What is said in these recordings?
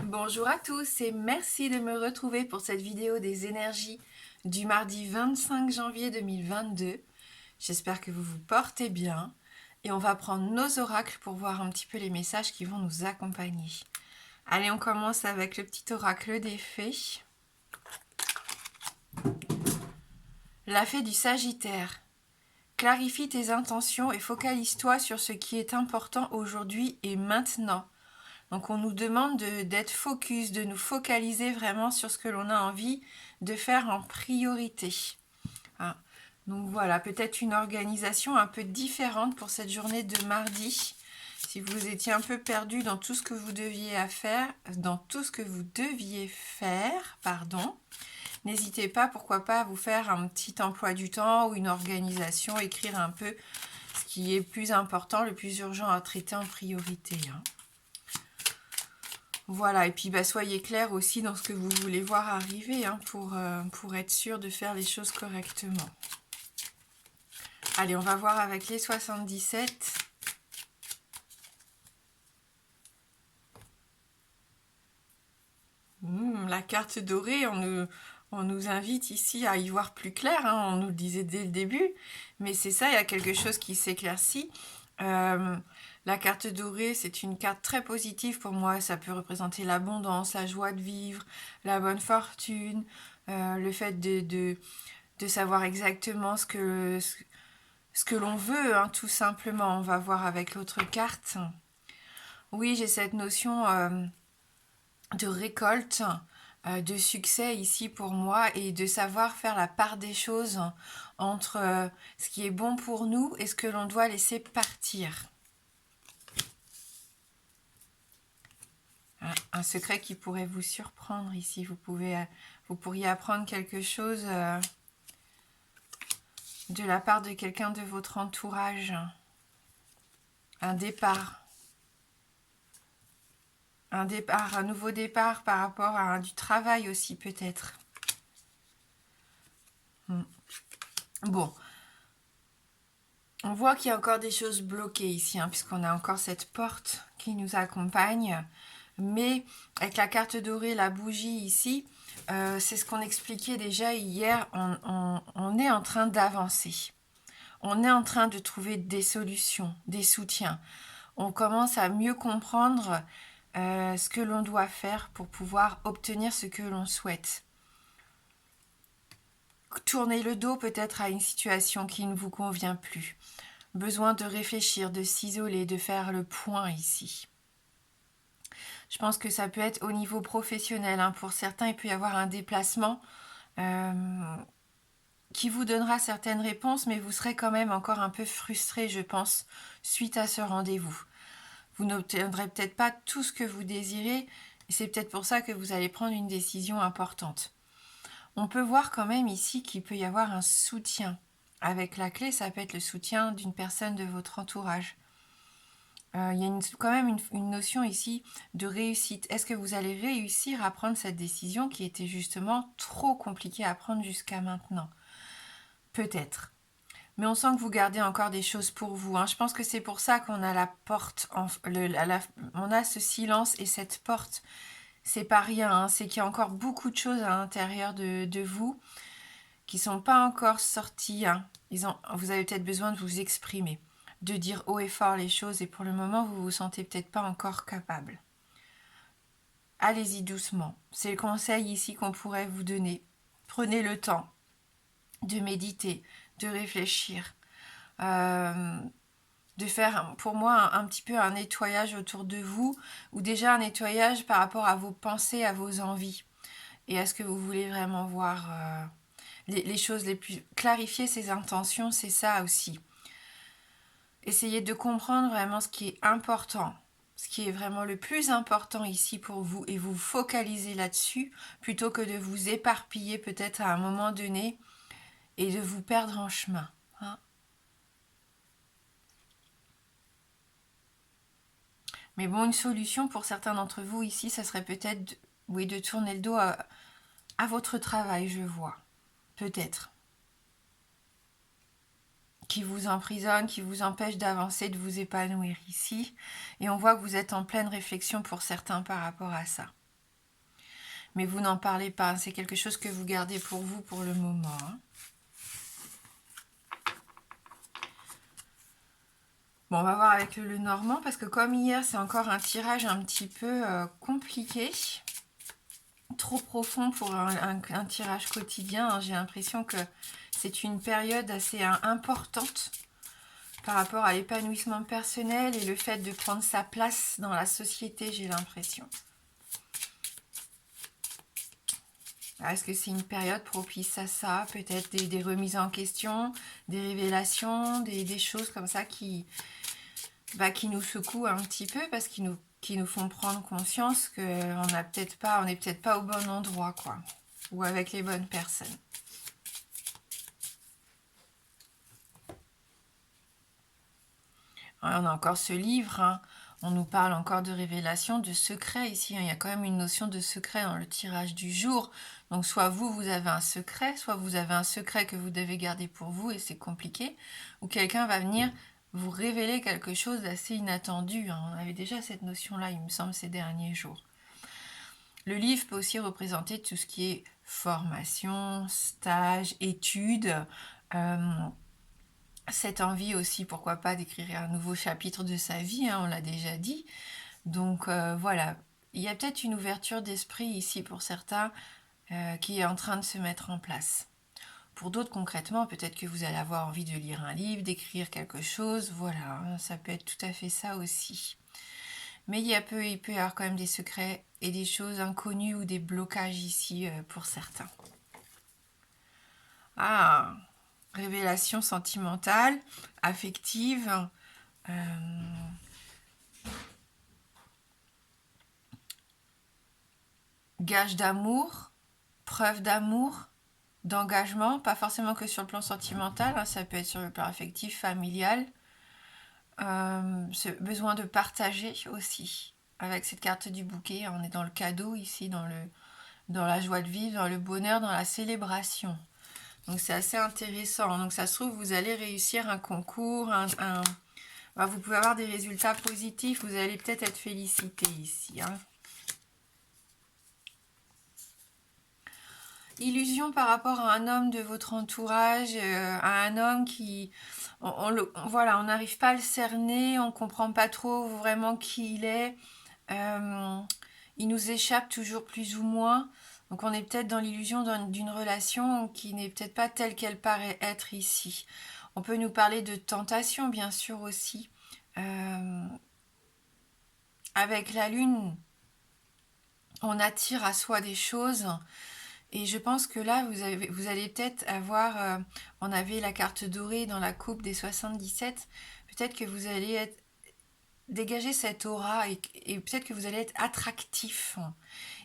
Bonjour à tous et merci de me retrouver pour cette vidéo des énergies du mardi 25 janvier 2022. J'espère que vous vous portez bien et on va prendre nos oracles pour voir un petit peu les messages qui vont nous accompagner. Allez, on commence avec le petit oracle des fées. La fée du Sagittaire. Clarifie tes intentions et focalise-toi sur ce qui est important aujourd'hui et maintenant. Donc on nous demande d'être focus, de nous focaliser vraiment sur ce que l'on a envie de faire en priorité. Hein. Donc voilà, peut-être une organisation un peu différente pour cette journée de mardi. Si vous étiez un peu perdu dans tout ce que vous deviez faire, n'hésitez pas, pourquoi pas, à vous faire un petit emploi du temps ou une organisation, écrire un peu ce qui est plus important, le plus urgent à traiter en priorité. Hein. Voilà, et puis soyez clair aussi dans ce que vous voulez voir arriver pour être sûr de faire les choses correctement. Allez, on va voir avec les 77. La carte dorée, on nous invite ici à y voir plus clair, hein, on nous le disait dès le début, mais c'est ça, il y a quelque chose qui s'éclaircit. La carte dorée, c'est une carte très positive pour moi. Ça peut représenter l'abondance, la joie de vivre, la bonne fortune, le fait de savoir exactement ce que l'on veut, hein, tout simplement. On va voir avec l'autre carte. Oui, j'ai cette notion de récolte, de succès ici pour moi et de savoir faire la part des choses entre ce qui est bon pour nous et ce que l'on doit laisser partir. Un secret qui pourrait vous surprendre ici. Vous pourriez apprendre quelque chose de la part de quelqu'un de votre entourage. Un départ. Un nouveau départ par rapport à du travail aussi peut-être. Bon. On voit qu'il y a encore des choses bloquées ici, hein, puisqu'on a encore cette porte qui nous accompagne. Mais avec la carte dorée, la bougie ici, c'est ce qu'on expliquait déjà hier, on est en train d'avancer. On est en train de trouver des solutions, des soutiens. On commence à mieux comprendre ce que l'on doit faire pour pouvoir obtenir ce que l'on souhaite. Tournez le dos peut-être à une situation qui ne vous convient plus. Besoin de réfléchir, de s'isoler, de faire le point ici. Je pense que ça peut être au niveau professionnel. Hein. Pour certains, il peut y avoir un déplacement qui vous donnera certaines réponses, mais vous serez quand même encore un peu frustré, je pense, suite à ce rendez-vous. Vous n'obtiendrez peut-être pas tout ce que vous désirez, et c'est peut-être pour ça que vous allez prendre une décision importante. On peut voir quand même ici qu'il peut y avoir un soutien. Avec la clé, ça peut être le soutien d'une personne de votre entourage. Il y a quand même une notion ici de réussite. Est-ce que vous allez réussir à prendre cette décision qui était justement trop compliquée à prendre jusqu'à maintenant? Peut-être. Mais on sent que vous gardez encore des choses pour vous. Hein. Je pense que c'est pour ça qu'on a la porte, on a ce silence et cette porte. C'est pas rien, hein. C'est qu'il y a encore beaucoup de choses à l'intérieur de vous qui sont pas encore sorties. Hein. Vous avez peut-être besoin de vous exprimer, de dire haut et fort les choses, et pour le moment, vous vous sentez peut-être pas encore capable. Allez-y doucement. C'est le conseil ici qu'on pourrait vous donner. Prenez le temps de méditer, de réfléchir, de faire pour moi un petit peu un nettoyage autour de vous, ou déjà un nettoyage par rapport à vos pensées, à vos envies, et à ce que vous voulez vraiment voir, les choses les plus... Clarifier ses intentions, c'est ça aussi. Essayez de comprendre vraiment ce qui est important, ce qui est vraiment le plus important ici pour vous, et vous focaliser là-dessus, plutôt que de vous éparpiller peut-être à un moment donné, et de vous perdre en chemin. Hein. Mais bon, une solution pour certains d'entre vous ici, ça serait peut-être de tourner le dos à votre travail, je vois. Peut-être. Qui vous emprisonne, qui vous empêche d'avancer, de vous épanouir ici. Et on voit que vous êtes en pleine réflexion pour certains par rapport à ça. mais vous n'en parlez pas. C'est quelque chose que vous gardez pour vous pour le moment. Hein. Bon, on va voir avec le Lenormand, parce que comme hier, c'est encore un tirage un petit peu compliqué. Trop profond pour un tirage quotidien. Hein. J'ai l'impression que c'est une période assez importante par rapport à l'épanouissement personnel et le fait de prendre sa place dans la société, j'ai l'impression. Est-ce que c'est une période propice à ça? Peut-être des remises en question, des révélations, des choses comme ça qui nous secouent un petit peu parce qui nous font prendre conscience qu'on n'est peut-être pas au bon endroit, quoi, ou avec les bonnes personnes. On a encore ce livre, hein. On nous parle encore de révélation, de secret ici. Hein. Il y a quand même une notion de secret dans le tirage du jour. Donc soit vous avez un secret, soit vous avez un secret que vous devez garder pour vous et c'est compliqué, ou quelqu'un va venir vous révéler quelque chose d'assez inattendu. Hein. On avait déjà cette notion-là, il me semble, ces derniers jours. Le livre peut aussi représenter tout ce qui est formation, stage, études, cette envie aussi, pourquoi pas, d'écrire un nouveau chapitre de sa vie, hein, on l'a déjà dit. Donc voilà, il y a peut-être une ouverture d'esprit ici pour certains qui est en train de se mettre en place. Pour d'autres, concrètement, peut-être que vous allez avoir envie de lire un livre, d'écrire quelque chose, voilà, hein, ça peut être tout à fait ça aussi. Mais il peut y avoir quand même des secrets et des choses inconnues ou des blocages ici pour certains. Ah, révélation sentimentale, affective, gage d'amour, preuve d'amour, d'engagement, pas forcément que sur le plan sentimental, hein, ça peut être sur le plan affectif, familial, ce besoin de partager aussi. Avec cette carte du bouquet, on est dans le cadeau ici, dans la joie de vivre, dans le bonheur, dans la célébration. Donc c'est assez intéressant. Donc ça se trouve, vous allez réussir un concours, vous pouvez avoir des résultats positifs, vous allez peut-être être félicité ici. Hein. Illusion par rapport à un homme de votre entourage, à un homme qui... voilà, on n'arrive pas à le cerner, on ne comprend pas trop vraiment qui il est. Il nous échappe toujours plus ou moins. Donc on est peut-être dans l'illusion d'une relation qui n'est peut-être pas telle qu'elle paraît être ici. On peut nous parler de tentation, bien sûr, aussi. Avec la lune, on attire à soi des choses. Et je pense que là, vous allez peut-être avoir... on avait la carte dorée dans la coupe des 77. Peut-être que vous allez dégager cette aura et peut-être que vous allez être attractif.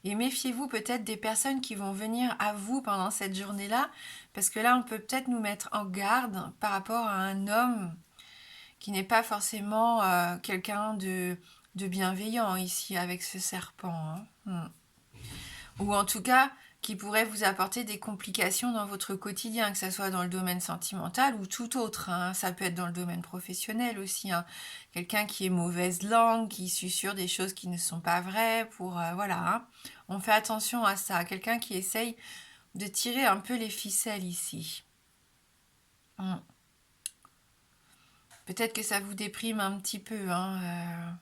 Et méfiez-vous peut-être des personnes qui vont venir à vous pendant cette journée-là, parce que là, on peut peut-être nous mettre en garde par rapport à un homme qui n'est pas forcément quelqu'un de bienveillant ici avec ce serpent. Hein. Ou en tout cas, qui pourrait vous apporter des complications dans votre quotidien, que ce soit dans le domaine sentimental ou tout autre. Hein. Ça peut être dans le domaine professionnel aussi. Hein. Quelqu'un qui est mauvaise langue, qui susurre des choses qui ne sont pas vraies. Voilà. Hein. On fait attention à ça. Quelqu'un qui essaye de tirer un peu les ficelles ici. Peut-être que ça vous déprime un petit peu. Hein.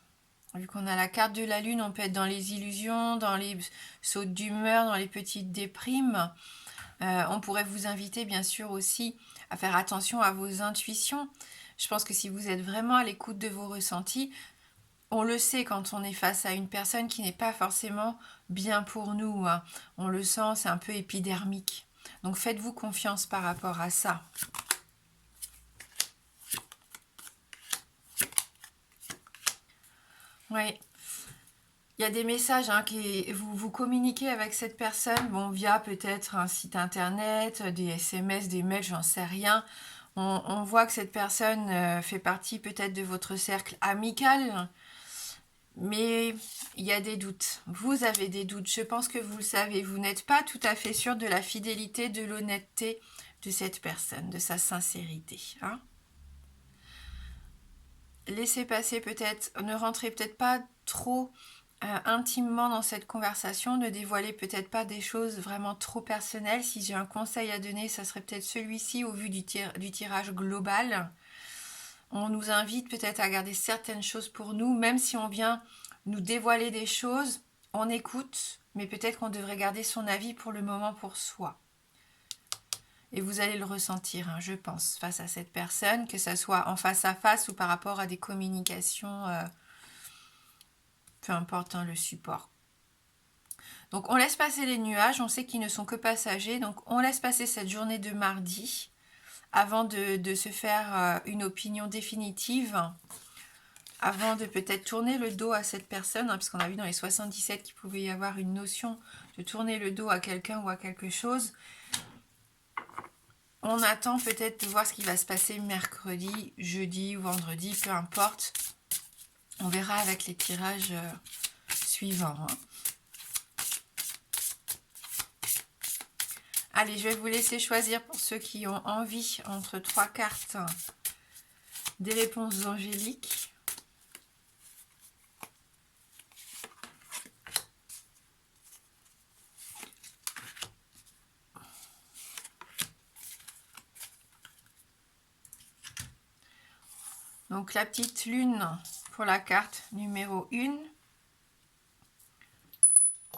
Vu qu'on a la carte de la lune, on peut être dans les illusions, dans les sautes d'humeur, dans les petites déprimes. On pourrait vous inviter bien sûr aussi à faire attention à vos intuitions. Je pense que si vous êtes vraiment à l'écoute de vos ressentis, on le sait quand on est face à une personne qui n'est pas forcément bien pour nous. Hein. On le sent, c'est un peu épidermique. Donc faites-vous confiance par rapport à ça. Oui. Il y a des messages qui vous communiquez avec cette personne, via peut-être un site internet, des SMS, des mails, j'en sais rien. On voit que cette personne fait partie peut-être de votre cercle amical, mais il y a des doutes. Vous avez des doutes, je pense que vous le savez. Vous n'êtes pas tout à fait sûr de la fidélité, de l'honnêteté de cette personne, de sa sincérité. Hein. Laissez passer peut-être, ne rentrez peut-être pas trop intimement dans cette conversation. Ne dévoilez peut-être pas des choses vraiment trop personnelles. Si j'ai un conseil à donner, ça serait peut-être celui-ci au vu du tirage global. On nous invite peut-être à garder certaines choses pour nous, même si on vient nous dévoiler des choses, on écoute, mais peut-être qu'on devrait garder son avis pour le moment pour soi. Et vous allez le ressentir, hein, je pense, face à cette personne, que ça soit en face à face ou par rapport à des communications, peu importe le support. Donc on laisse passer les nuages, on sait qu'ils ne sont que passagers, donc on laisse passer cette journée de mardi avant de se faire une opinion définitive, avant de peut-être tourner le dos à cette personne, hein, parce qu'on a vu dans les 77 qu'il pouvait y avoir une notion de tourner le dos à quelqu'un ou à quelque chose. On attend peut-être de voir ce qui va se passer mercredi, jeudi ou vendredi, peu importe. On verra avec les tirages suivants. Hein. Allez, je vais vous laisser choisir pour ceux qui ont envie entre 3 cartes des réponses angéliques. Donc la petite lune pour la carte numéro 1.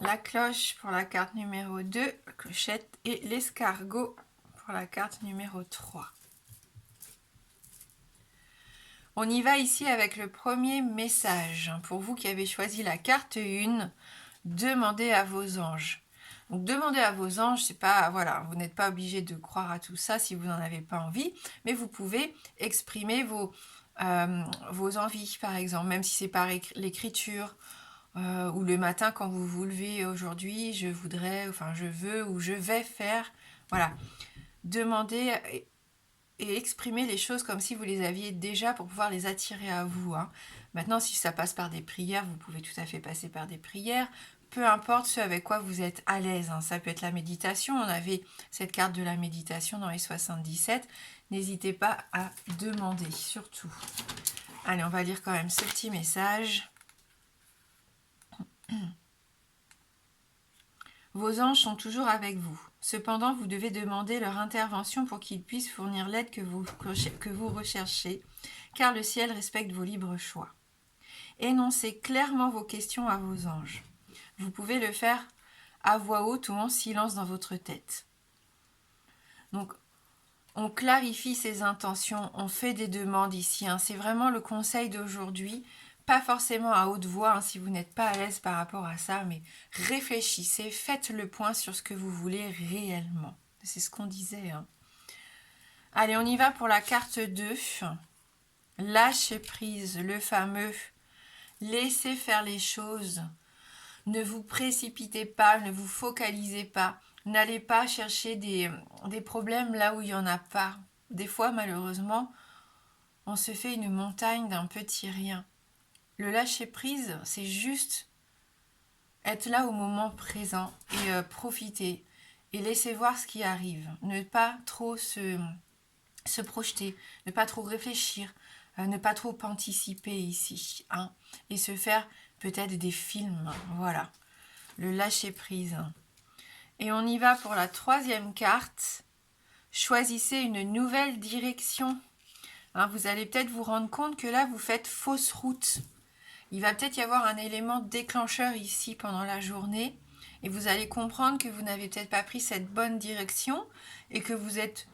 La cloche pour la carte numéro 2, la clochette, et l'escargot pour la carte numéro 3. On y va ici avec le premier message. Pour vous qui avez choisi la carte 1, demandez à vos anges. Donc demandez à vos anges, c'est pas, voilà, vous n'êtes pas obligé de croire à tout ça si vous n'en avez pas envie, mais vous pouvez exprimer vos envies, par exemple, même si c'est par l'écriture, ou le matin quand vous vous levez aujourd'hui, je voudrais, enfin je veux ou je vais faire, voilà. Demandez et exprimer les choses comme si vous les aviez déjà pour pouvoir les attirer à vous. Hein. Maintenant, si ça passe par des prières, vous pouvez tout à fait passer par des prières. Peu importe ce avec quoi vous êtes à l'aise. Hein. Ça peut être la méditation. On avait cette carte de la méditation dans les 77. N'hésitez pas à demander, surtout. Allez, on va lire quand même ce petit message. Vos anges sont toujours avec vous. Cependant, vous devez demander leur intervention pour qu'ils puissent fournir l'aide que vous recherchez, car le ciel respecte vos libres choix. Énoncez clairement vos questions à vos anges. Vous pouvez le faire à voix haute ou en silence dans votre tête. Donc, on clarifie ses intentions, on fait des demandes ici. Hein. C'est vraiment le conseil d'aujourd'hui. Pas forcément à haute voix, hein, si vous n'êtes pas à l'aise par rapport à ça, mais réfléchissez, faites le point sur ce que vous voulez réellement. C'est ce qu'on disait. Hein. Allez, on y va pour la carte 2. Lâchez prise, le fameux. Laissez faire les choses. Ne vous précipitez pas, ne vous focalisez pas. N'allez pas chercher des problèmes là où il n'y en a pas. Des fois, malheureusement, on se fait une montagne d'un petit rien. Le lâcher-prise, c'est juste être là au moment présent et profiter et laisser voir ce qui arrive. Ne pas trop se projeter, ne pas trop réfléchir, ne pas trop anticiper ici. Hein, et se faire peut-être des films. Voilà, le lâcher-prise. Et on y va pour la 3e carte. Choisissez une nouvelle direction. Hein, vous allez peut-être vous rendre compte que là, vous faites fausse route. Il va peut-être y avoir un élément déclencheur ici pendant la journée et vous allez comprendre que vous n'avez peut-être pas pris cette bonne direction et que vous êtes,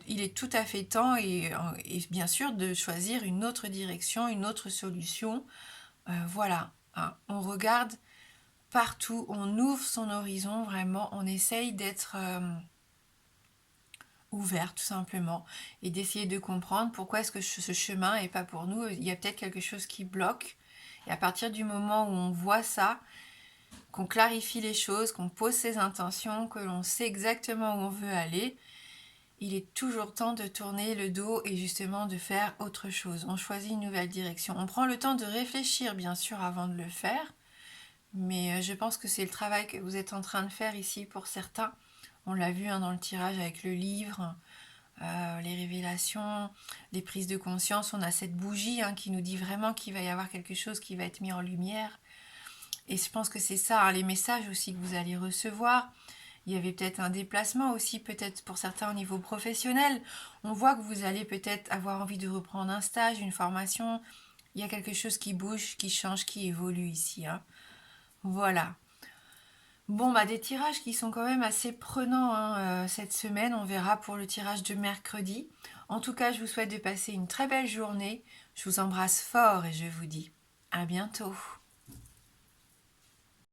il est tout à fait temps et bien sûr de choisir une autre direction, une autre solution. Voilà, hein. On regarde partout, on ouvre son horizon vraiment, on essaye d'être ouvert tout simplement et d'essayer de comprendre pourquoi est-ce que ce chemin n'est pas pour nous. Il y a peut-être quelque chose qui bloque. Et à partir du moment où on voit ça, qu'on clarifie les choses, qu'on pose ses intentions, que l'on sait exactement où on veut aller, il est toujours temps de tourner le dos et justement de faire autre chose. On choisit une nouvelle direction. On prend le temps de réfléchir bien sûr avant de le faire, mais je pense que c'est le travail que vous êtes en train de faire ici pour certains. On l'a vu hein, dans le tirage avec le livre, les révélations, les prises de conscience. On a cette bougie hein, qui nous dit vraiment qu'il va y avoir quelque chose qui va être mis en lumière. Et je pense que c'est ça, hein, les messages aussi que vous allez recevoir. Il y avait peut-être un déplacement aussi, peut-être pour certains au niveau professionnel. On voit que vous allez peut-être avoir envie de reprendre un stage, une formation. Il y a quelque chose qui bouge, qui change, qui évolue ici, hein. Voilà. Bon, bah des tirages qui sont quand même assez prenants, hein, cette semaine. On verra pour le tirage de mercredi. En tout cas, je vous souhaite de passer une très belle journée. Je vous embrasse fort et je vous dis à bientôt.